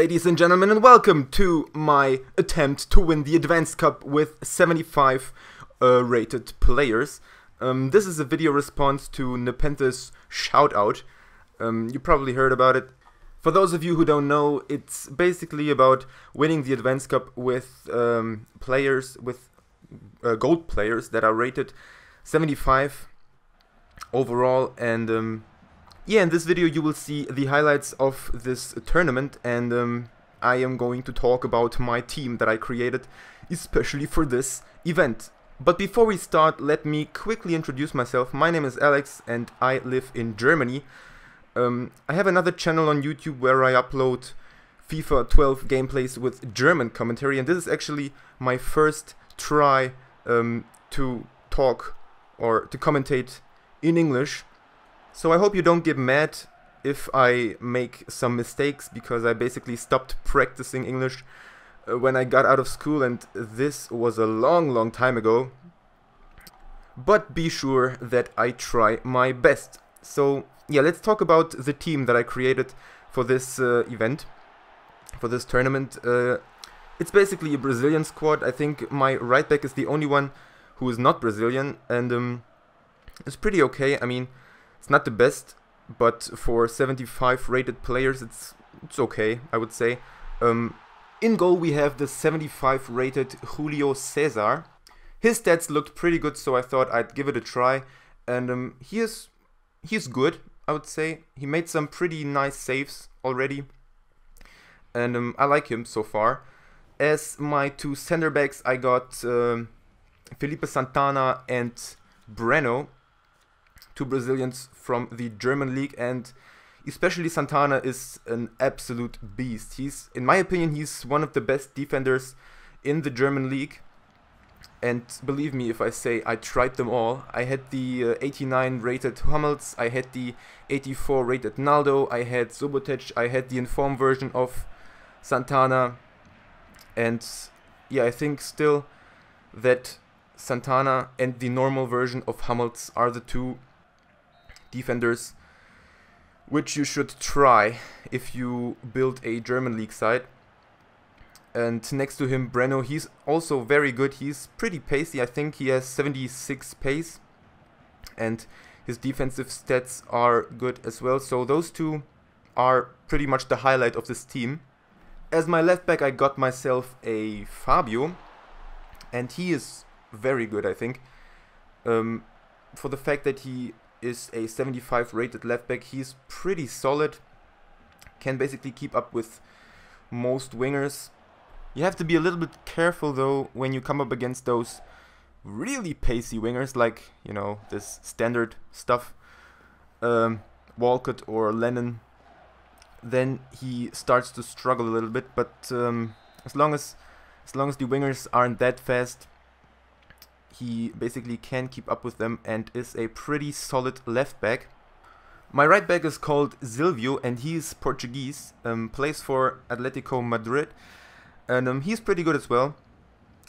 ladies and gentlemen, and welcome to my attempt to win the Advanced Cup with 75 rated players. This is a video response to Nepenthez shoutout. You probably heard about it. For those of you who don't know, it's basically about winning the Advanced Cup with players, with gold players that are rated 75 overall. And yeah, in this video you will see the highlights of this tournament, and I am going to talk about my team that I created especially for this event. But before we start, let me quickly introduce myself. My name is Alex and I live in Germany. I have another channel on YouTube where I upload FIFA 12 gameplays with German commentary, and this is actually my first try to talk or to commentate in English. So I hope you don't get mad if I make some mistakes, because I basically stopped practicing English when I got out of school, and this was a long time ago. But be sure that I try my best. So yeah, let's talk about the team that I created for this event, for this tournament. It's basically a Brazilian squad. I think my right back is the only one who is not Brazilian, and it's pretty okay. I mean, it's not the best, but for 75 rated players, it's okay, I would say. In goal we have the 75 rated Julio Cesar. His stats looked pretty good, so I thought I'd give it a try. And he's good, I would say. He made some pretty nice saves already, and I like him so far. As my two center backs, I got Felipe Santana and Breno, two Brazilians from the German league, and especially Santana is an absolute beast. In my opinion, he's one of the best defenders in the German league. And believe me if I say I tried them all. I had the 89 rated Hummels, I had the 84 rated Naldo, I had Subotic, I had the informed version of Santana. And yeah, I think still that Santana and the normal version of Hummels are the two defenders which you should try if you build a German league side. And next to him, Breno, he's also very good. He's pretty pacey. I think he has 76 pace, and his defensive stats are good as well. So those two are pretty much the highlight of this team. As my left back, I got myself a Fabio, and he is very good, I think. For the fact that he is a 75 rated left back, he's pretty solid, can basically keep up with most wingers. You have to be a little bit careful though when you come up against those really pacey wingers, like, you know, this standard stuff, Walcott or Lennon. Then he starts to struggle a little bit, but as long as the wingers aren't that fast, he basically can keep up with them and is a pretty solid left back. My right back is called Silvio, and he is Portuguese, plays for Atletico Madrid, and he's pretty good as well.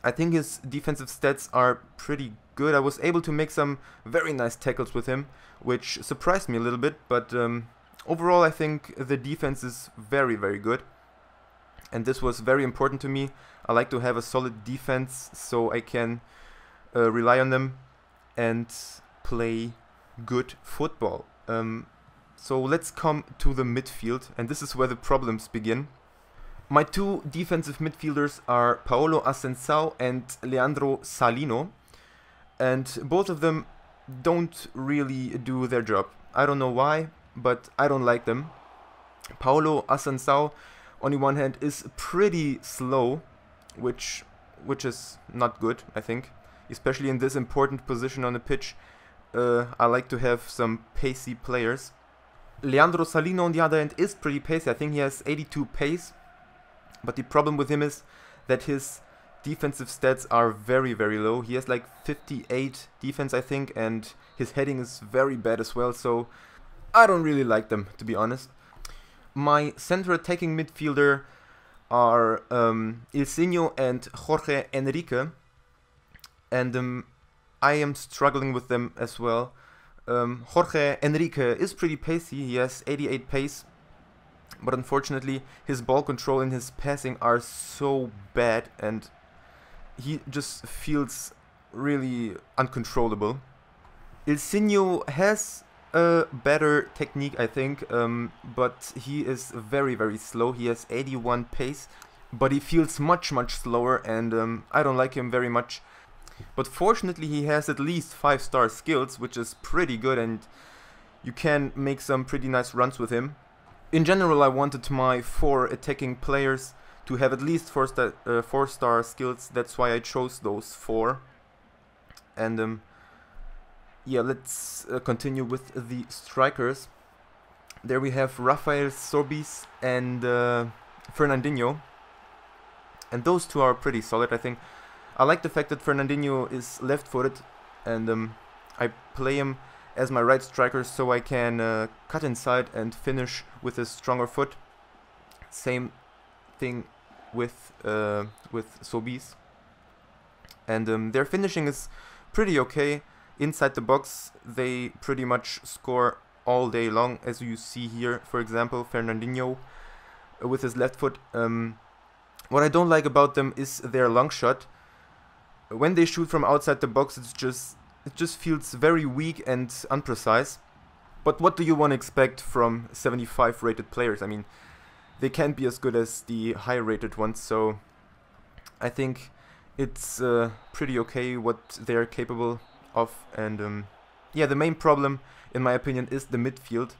I think his defensive stats are pretty good. I was able to make some very nice tackles with him, which surprised me a little bit, but overall I think the defense is very good, and this was very important to me. I like to have a solid defense so I can rely on them and play good football. So let's come to the midfield, and this is where the problems begin. My two defensive midfielders are Paolo Ascensao and Leandro Salino, and both of them don't really do their job. I don't know why, but I don't like them. Paolo Ascensao, on the one hand, is pretty slow, which is not good, I think. Especially in this important position on the pitch, I like to have some pacey players. Leandro Salino, on the other hand, is pretty pacey. I think he has 82 pace, but the problem with him is that his defensive stats are very low. He has like 58 defense, I think, and his heading is very bad as well, so I don't really like them, to be honest. My central attacking midfielder are Ilsinho and Jorge Enrique, and I am struggling with them as well. Jorge Enrique is pretty pacey. He has 88 pace, but unfortunately his ball control and his passing are so bad, and he just feels really uncontrollable. Ilsinho has a better technique, I think, but he is very, very slow. He has 81 pace, but he feels much, much slower, and I don't like him very much. But fortunately he has at least 5-star skills, which is pretty good, and you can make some pretty nice runs with him. In general, I wanted my 4 attacking players to have at least 4-star skills. That's why I chose those 4. And yeah, let's continue with the strikers. There we have Rafael Sobis and Fernandinho. And those two are pretty solid, I think. I like the fact that Fernandinho is left-footed, and I play him as my right striker so I can cut inside and finish with a stronger foot. Same thing with Sobis. And their finishing is pretty okay. Inside the box, they pretty much score all day long, as you see here. For example, Fernandinho with his left foot. What I don't like about them is their long shot. When they shoot from outside the box, it just feels very weak and unprecise. But what do you want to expect from 75 rated players? I mean, they can't be as good as the high rated ones, so I think it's pretty okay what they're capable of. And yeah, the main problem, in my opinion, is the midfield.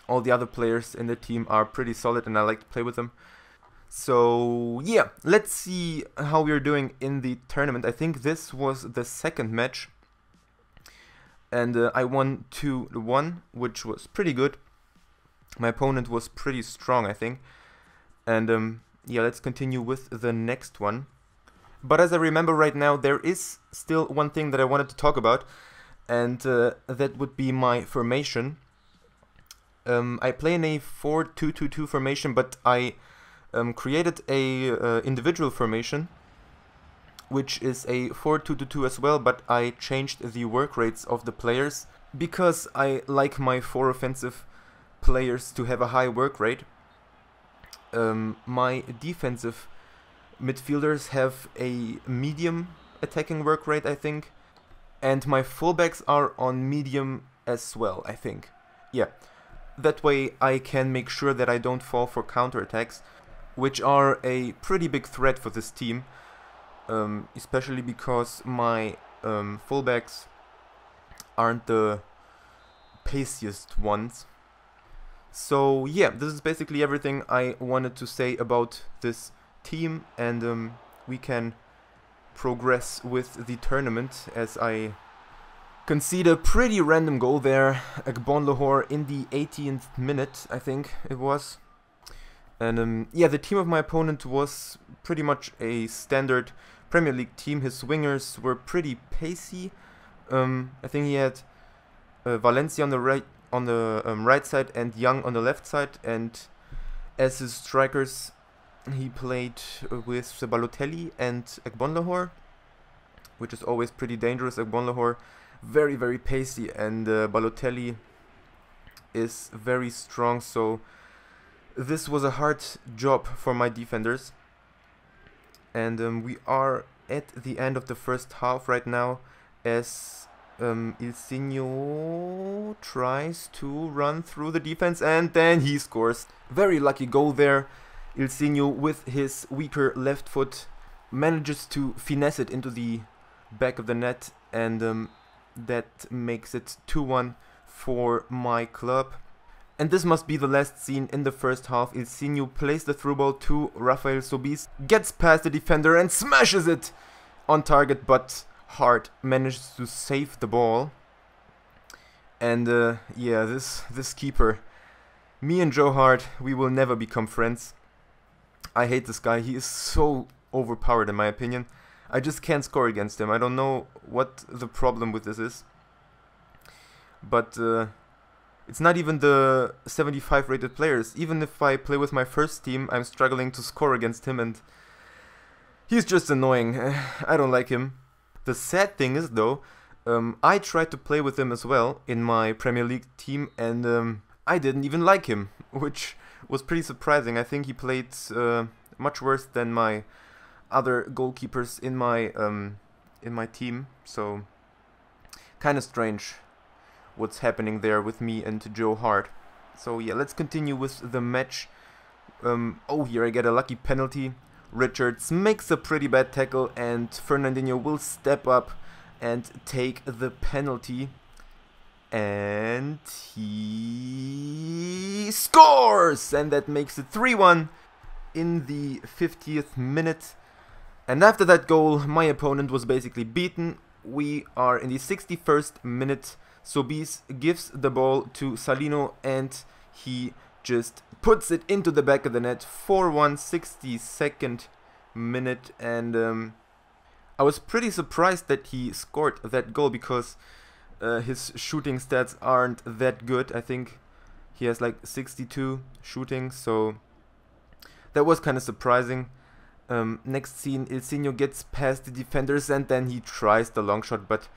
All the other players in the team are pretty solid, and I like to play with them. So yeah, let's see how we're doing in the tournament. I think this was the second match, and I won 2-1, which was pretty good. My opponent was pretty strong, I think. And yeah, let's continue with the next one. But as I remember right now, there is still one thing that I wanted to talk about, and that would be my formation. I play in a 4-2-2-2 formation, but I created a individual formation, which is a 4-2-2-2 as well, but I changed the work rates of the players because I like my 4 offensive players to have a high work rate. My defensive midfielders have a medium attacking work rate, I think, and my fullbacks are on medium as well, I think. Yeah, that way I can make sure that I don't fall for counterattacks, which are a pretty big threat for this team, especially because my fullbacks aren't the paciest ones. So yeah, this is basically everything I wanted to say about this team, and we can progress with the tournament as I concede a pretty random goal there. Agbon Lahore in the 18th minute, I think it was. And yeah, the team of my opponent was pretty much a standard Premier League team. His wingers were pretty pacey. I think he had Valencia on the right side and Young on the left side, and as his strikers he played with Balotelli and Agbon Lahore, which is always pretty dangerous. Agbon Lahore very, very pacey, and Balotelli is very strong, so this was a hard job for my defenders. And we are at the end of the first half right now, as Ilsinho tries to run through the defense, and then he scores. Very lucky goal there. Ilsinho, with his weaker left foot, manages to finesse it into the back of the net, and that makes it 2-1 for my club. And this must be the last scene in the first half. Ilsinho plays the through ball to Rafael Sobis, gets past the defender and smashes it on target, but Hart manages to save the ball. And yeah, this keeper, me and Joe Hart, we will never become friends. I hate this guy. He is so overpowered in my opinion. I just can't score against him. I don't know what the problem with this is. But it's not even the 75 rated players. Even if I play with my first team, I'm struggling to score against him, and he's just annoying. I don't like him. The sad thing is though, I tried to play with him as well in my Premier League team, and I didn't even like him, which was pretty surprising. I think he played much worse than my other goalkeepers in my team. So kind of strange what's happening there with me and Joe Hart. So yeah, let's continue with the match. Oh, here I get a lucky penalty. Richards makes a pretty bad tackle and Fernandinho will step up and take the penalty. And he scores! And that makes it 3-1 in the 50th minute. And after that goal, my opponent was basically beaten. We are in the 61st minute. Sobies gives the ball to Salino and he just puts it into the back of the net. 4-1, 62nd minute. And I was pretty surprised that he scored that goal because his shooting stats aren't that good. I think he has like 62 shooting, so that was kind of surprising. Next scene, Ilsinho gets past the defenders and then he tries the long shot, but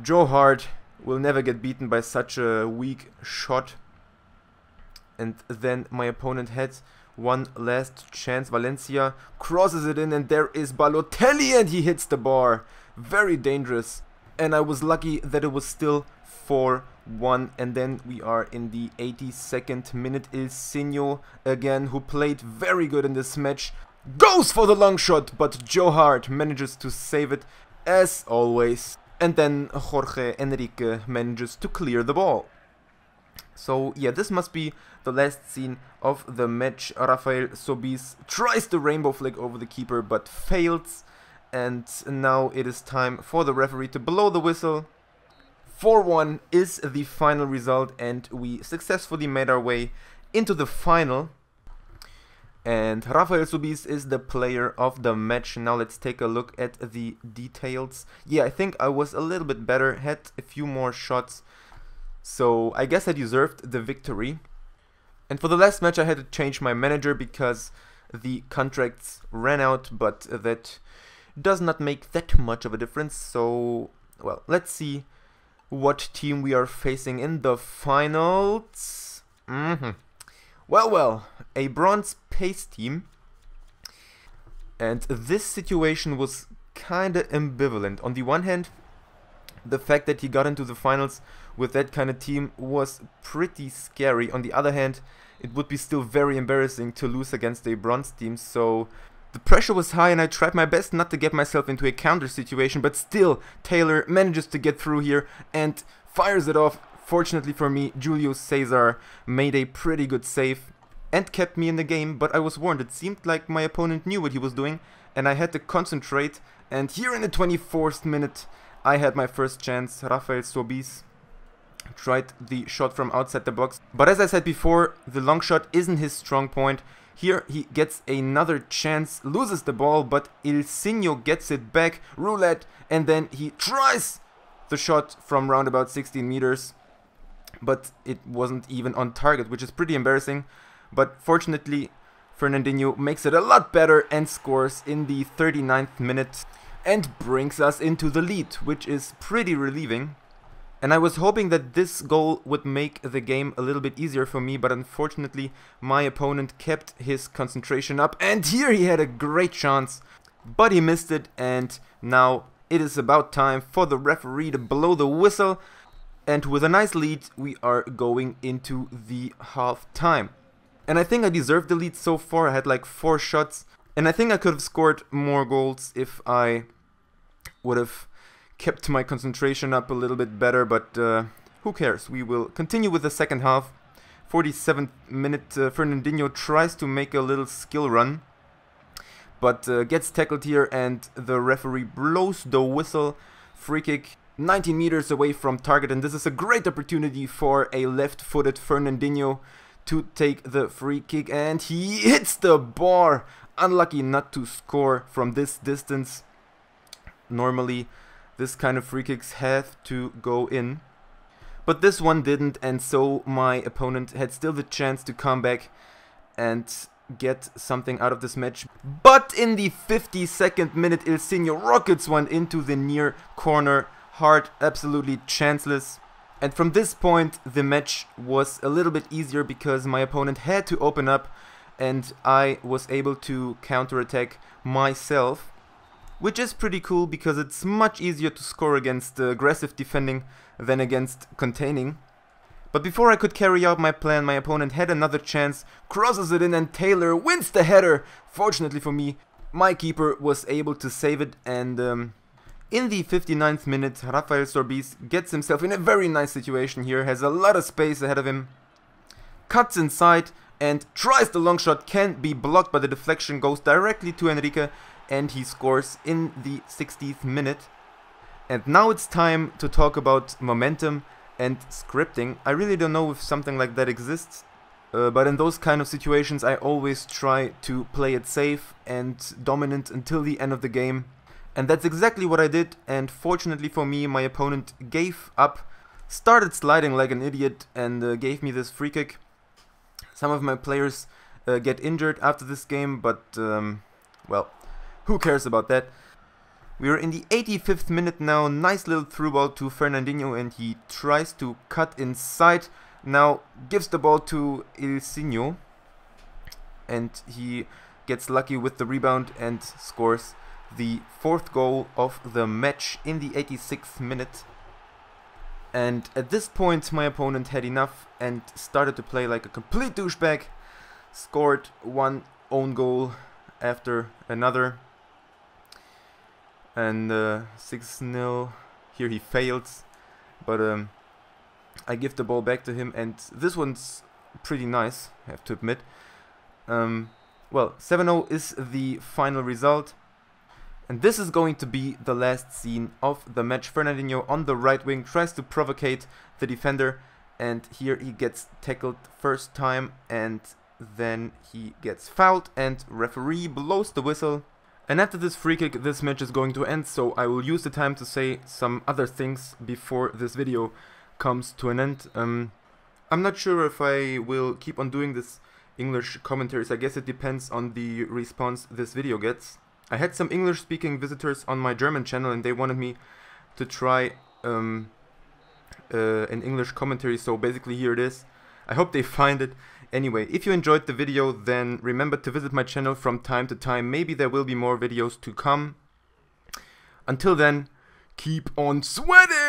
Joe Hart will never get beaten by such a weak shot. And then my opponent had one last chance. Valencia crosses it in and there is Balotelli and he hits the bar. Very dangerous. And I was lucky that it was still 4-1. And then we are in the 82nd minute. Ilsinho again, who played very good in this match, goes for the long shot, but Joe Hart manages to save it as always. And then Jorge Enrique manages to clear the ball. So yeah, this must be the last scene of the match. Rafael Sobies tries the rainbow flick over the keeper but fails. And now it is time for the referee to blow the whistle. 4-1 is the final result and we successfully made our way into the final. And Rafael Sobies is the player of the match. Now let's take a look at the details. Yeah, I think I was a little bit better, had a few more shots. So I guess I deserved the victory. And for the last match I had to change my manager because the contracts ran out, but that does not make that much of a difference. So, well, let's see what team we are facing in the finals. Well, a bronze pace team. And this situation was kinda ambivalent. On the one hand, the fact that he got into the finals with that kind of team was pretty scary. On the other hand, it would be still very embarrassing to lose against a bronze team. So the pressure was high and I tried my best not to get myself into a counter situation, but still Taylor manages to get through here and fires it off. Fortunately for me, Julio Cesar made a pretty good save and kept me in the game, but I was warned. It seemed like my opponent knew what he was doing and I had to concentrate. And here in the 24th minute, I had my first chance. Rafael Sobies tried the shot from outside the box, but as I said before, the long shot isn't his strong point. Here he gets another chance, loses the ball, but Ilsinho gets it back, roulette, and then he tries the shot from round about 16 meters, but it wasn't even on target, which is pretty embarrassing. But fortunately, Fernandinho makes it a lot better and scores in the 39th minute and brings us into the lead, which is pretty relieving. And I was hoping that this goal would make the game a little bit easier for me, but unfortunately my opponent kept his concentration up, and here he had a great chance, but he missed it. And now it is about time for the referee to blow the whistle, and with a nice lead we are going into the half time. And I think I deserved the lead so far. I had like 4 shots, and I think I could have scored more goals if I would have kept my concentration up a little bit better, but who cares? We will continue with the second half. 47th minute, Fernandinho tries to make a little skill run, but gets tackled here and the referee blows the whistle. Free kick 19 meters away from target, and this is a great opportunity for a left-footed Fernandinho to take the free kick, and he hits the bar. Unlucky not to score from this distance. Normally this kind of free kicks have to go in, but this one didn't, and so my opponent had still the chance to come back and get something out of this match. But in the 52nd minute, Ilsinho rockets one into the near corner. Hart absolutely chanceless. And from this point the match was a little bit easier because my opponent had to open up and I was able to counterattack myself, which is pretty cool because it's much easier to score against aggressive defending than against containing. But before I could carry out my plan, my opponent had another chance, crosses it in, and Taylor wins the header. Fortunately for me, my keeper was able to save it, and in the 59th minute, Rafael Sorbis gets himself in a very nice situation here, has a lot of space ahead of him, cuts inside and tries the long shot, can't be blocked, but the deflection goes directly to Enrique and he scores in the 60th minute. And now it's time to talk about momentum and scripting. I really don't know if something like that exists, but in those kind of situations I always try to play it safe and dominant until the end of the game. And that's exactly what I did, and fortunately for me, my opponent gave up, started sliding like an idiot, and gave me this free kick. Some of my players get injured after this game, but well, who cares about that? We are in the 85th minute now, nice little through ball to Fernandinho, and he tries to cut inside, now gives the ball to Ilsinho, and he gets lucky with the rebound and scores the 4th goal of the match in the 86th minute. And at this point my opponent had enough and started to play like a complete douchebag, scored one own goal after another, and 6-0, here he fails, but I give the ball back to him, and this one's pretty nice, I have to admit. Well, 7-0 is the final result. And this is going to be the last scene of the match. Fernandinho on the right wing tries to provocate the defender, and here he gets tackled first time, and then he gets fouled, and referee blows the whistle. And after this free kick, this match is going to end, so I will use the time to say some other things before this video comes to an end. I'm not sure if I will keep on doing this English commentaries. I guess it depends on the response this video gets. I had some English-speaking visitors on my German channel, and they wanted me to try an English commentary, so basically here it is. I hope they find it. Anyway, if you enjoyed the video, then remember to visit my channel from time to time. Maybe there will be more videos to come. Until then, keep on sweating!